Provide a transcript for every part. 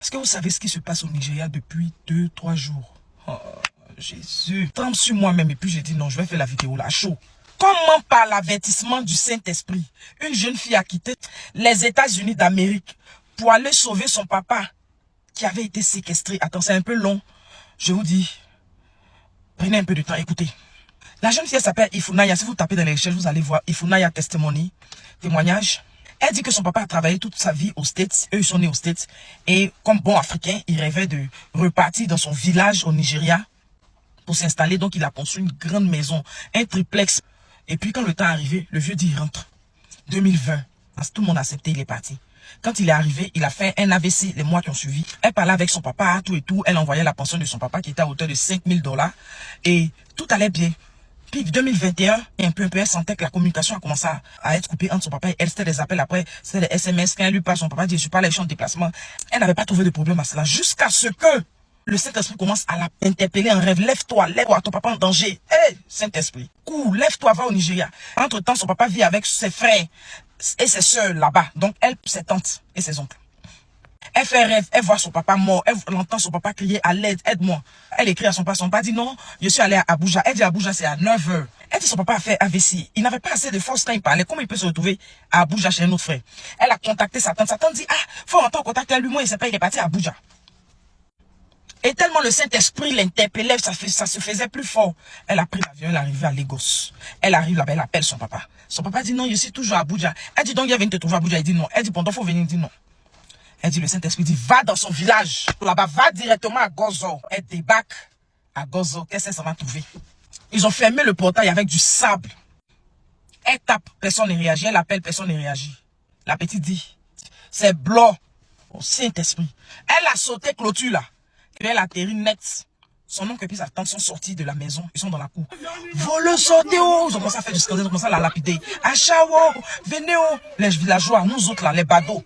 Est-ce que vous savez ce qui se passe au Nigeria depuis 2-3 jours? Oh, Jésus. Trempe sur moi-même et puis j'ai dit non, je vais faire la vidéo là, chaud. Comment par l'avertissement du Saint-Esprit, une jeune fille a quitté les États-Unis d'Amérique pour aller sauver son papa qui avait été séquestré. Attends, c'est un peu long. Je vous dis, prenez un peu de temps, écoutez. La jeune fille s'appelle Ifunanya. Si vous tapez dans les recherches, vous allez voir Ifunanya Testimony, témoignage. Elle dit que son papa a travaillé toute sa vie aux States. Eux, ils sont nés aux States. Et comme bon Africain, il rêvait de repartir dans son village au Nigeria pour s'installer. Donc, il a construit une grande maison, un triplex. Et puis, quand le temps est arrivé, le vieux dit, il rentre. 2020. Parce que tout le monde a accepté, il est parti. Quand il est arrivé, il a fait un AVC les mois qui ont suivi. Elle parlait avec son papa, tout et tout. Elle envoyait la pension de son papa qui était à hauteur de 5000 $. Et tout allait bien. Puis 2021, un peu, elle sentait que la communication a commencé à être coupée entre son papa et elle. C'était des appels après, c'était des SMS. Quand elle lui parle, son papa dit, je suis pas allé en déplacement. Elle n'avait pas trouvé de problème à cela. Jusqu'à ce que le Saint-Esprit commence à la interpeller en rêve. Lève-toi, lève-toi, ton papa en danger. Hé, Saint-Esprit, cours, lève-toi, va au Nigeria. Entre-temps, son papa vit avec ses frères et ses soeurs là-bas. Donc, elle, ses tantes et ses oncles. Elle fait rêve, elle voit son papa mort, elle entend son papa crier à l'aide, aide-moi. Elle écrit à son papa dit non, je suis allé à Abuja. Elle dit Abuja, c'est à 9 h. Elle dit son papa a fait AVC. Il n'avait pas assez de force quand il parlait. Comment il peut se retrouver à Abuja chez un autre frère? Elle a contacté sa tante. Sa tante dit, ah, faut rentrer en contact avec lui. Moi, il sait pas, il est parti à Abuja. Et tellement le Saint-Esprit l'interpellait, ça se faisait plus fort. Elle a pris l'avion, elle est arrivée à Lagos. Elle arrive là-bas, elle appelle son papa. Son papa dit non, je suis toujours à Abuja. Elle dit donc, il vient te trouver à Abuja. Il dit non. Elle dit, pendant, faut venir, il dit non. Elle dit, le Saint-Esprit dit, va dans son village. Là-bas, va directement à Gozo. Elle débarque à Gozo. Qu'est-ce qu'elle s'en va trouver? Ils ont fermé le portail avec du sable. Elle tape, personne ne réagit. Elle appelle, personne ne réagit. La petite dit, c'est blanc au Saint-Esprit. Elle a sauté clôture là. Et elle atterrit net. Son oncle et puis sa tante sont sortis de la maison. Ils sont dans la cour. Voleux, sortez oh. Ils ont commencé à faire du scandale. Ils ont commencé à la lapider. Achawo, venez oh. Les villageois, nous autres là, les badauds,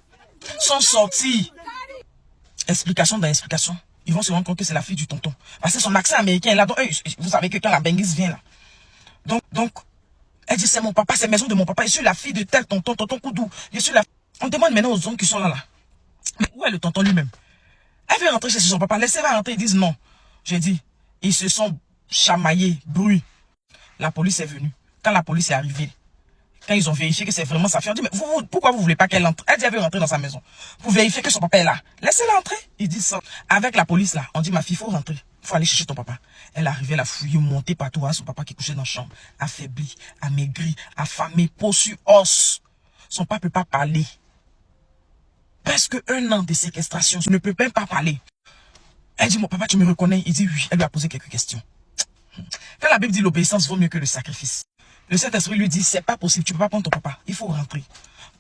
sont sortis. Explication dans explication. Ils vont se rendre compte que c'est la fille du tonton. Parce que son accent américain est là. Donc, vous savez que quand la benguise vient là. Donc, elle dit c'est mon papa, c'est la maison de mon papa. Je suis la fille de tel tonton, tonton Koudou. Je suis la... On demande maintenant aux hommes qui sont là. Mais où est le tonton lui-même? Elle veut rentrer chez son papa. Laissez-la rentrer. Ils disent non. J'ai dit, ils se sont chamaillés, bruit. La police est venue. Quand la police est arrivée, quand ils ont vérifié que c'est vraiment sa fille, on dit, mais pourquoi vous voulez pas qu'elle entre? Elle dit, elle veut rentrer dans sa maison. Pour vérifier que son papa est là. Laissez-la entrer. Ils disent ça. Avec la police là, on dit, ma fille, faut rentrer. Faut aller chercher ton papa. Elle est arrivée, elle a fouillé, monté partout. Hein, son papa qui couchait dans la chambre. Affaibli, amaigri, affamé, peau sur os. Son papa peut pas parler. Presque 1 an de séquestration. Il ne peut même pas parler. Elle dit, mon papa, tu me reconnais? Il dit oui. Elle lui a posé quelques questions. Quand la Bible dit l'obéissance vaut mieux que le sacrifice, le Saint-Esprit lui dit, c'est pas possible, tu peux pas prendre ton papa, il faut rentrer.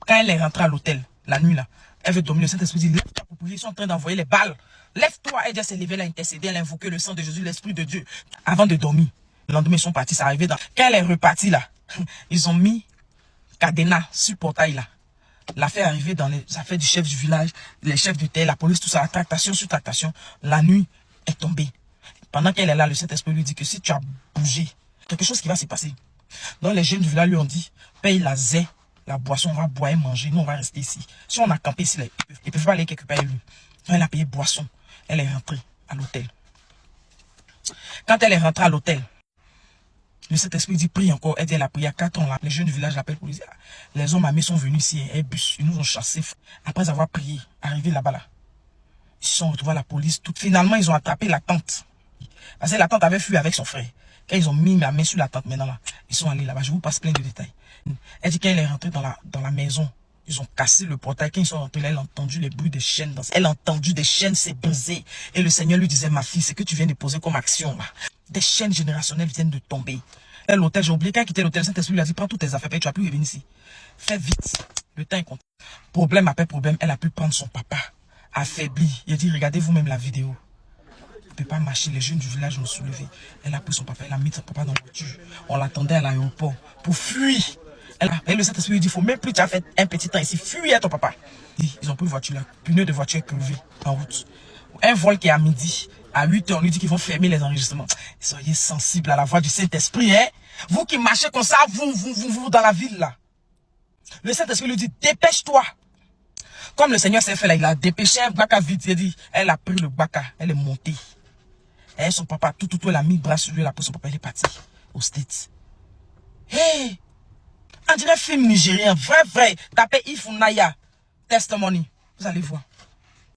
Quand elle est rentrée à l'hôtel, la nuit là, elle veut dormir, le Saint-Esprit dit, lève-toi pour prier, ils sont en train d'envoyer les balles. Lève-toi, elle s'est levée, elle a intercédé, elle a invoqué le sang de Jésus, l'Esprit de Dieu. Avant de dormir, le lendemain, ils sont partis, ça arrivait dans... Quand elle est repartie là, ils ont mis cadenas sur le portail là. L'affaire est arrivée dans les affaires du chef du village, les chefs du terre, la police, tout ça, tractation sur tractation. La nuit est tombée. Pendant qu'elle est là, le Saint-Esprit lui dit que si tu as bougé, quelque chose qui va se passer. Donc les jeunes du village lui ont dit, paye la zé, la boisson, on va boire et manger, nous on va rester ici. Si on a campé ici, ils ne peuvent pas aller quelque part lui. Donc elle a payé boisson. Elle est rentrée à l'hôtel. Quand elle est rentrée à l'hôtel, le Saint-Esprit dit, prie encore. Elle dit, elle a prié à 4 ans là. Les jeunes du village l'appellent pour lui dire, les hommes armés sont venus ici, un bus, ils nous ont chassés. Après avoir prié, arrivé là-bas là, ils se sont retrouvés à la police. Finalement, ils ont attrapé la tante. Parce que la tante avait fui avec son frère. Quand ils ont mis la main sur la tante maintenant là, ils sont allés là-bas. Je vous passe plein de détails. Elle dit qu'elle est rentrée dans la maison. Ils ont cassé le portail. Quand ils sont rentrés là, elle a entendu les bruits des chaînes. Elle a entendu des chaînes se briser. Et le Seigneur lui disait, ma fille, c'est que tu viens de poser comme action là. Des chaînes générationnelles viennent de tomber. L'hôtel, j'ai oublié, quand il quittait l'hôtel, Saint-Esprit lui a dit, prends toutes tes affaires, tu vas plus revenir ici. Fais vite. Le temps est compté. Problème après problème, elle a pu prendre son papa, affaibli. Il a dit, regardez vous-même la vidéo. Elle ne peut pas marcher, les jeunes du village ont soulevé. Elle a pris son papa, elle a mis son papa dans la voiture. On l'attendait à l'aéroport pour fuir. Et le Saint-Esprit lui dit, il faut même plus, tu as fait un petit temps ici, fuis à ton papa. Ils ont pris une voiture là, pneu de voiture crevé en route. Un vol qui est à midi. À 8 h, on lui dit qu'ils vont fermer les enregistrements. Soyez sensibles à la voix du Saint-Esprit, hein. Vous qui marchez comme ça, vous, dans la ville, là. Le Saint-Esprit lui dit, dépêche-toi. Comme le Seigneur s'est fait là, il a dépêché un Baka vite. Il a dit, elle a pris le Baka, elle est montée. Et son papa, tout, elle a mis le bras sur lui, elle a pris son papa, elle est partie aux States. Hey! On dirait film nigérien, vrai. Tapez Ifunaya, Testimony. Vous allez voir.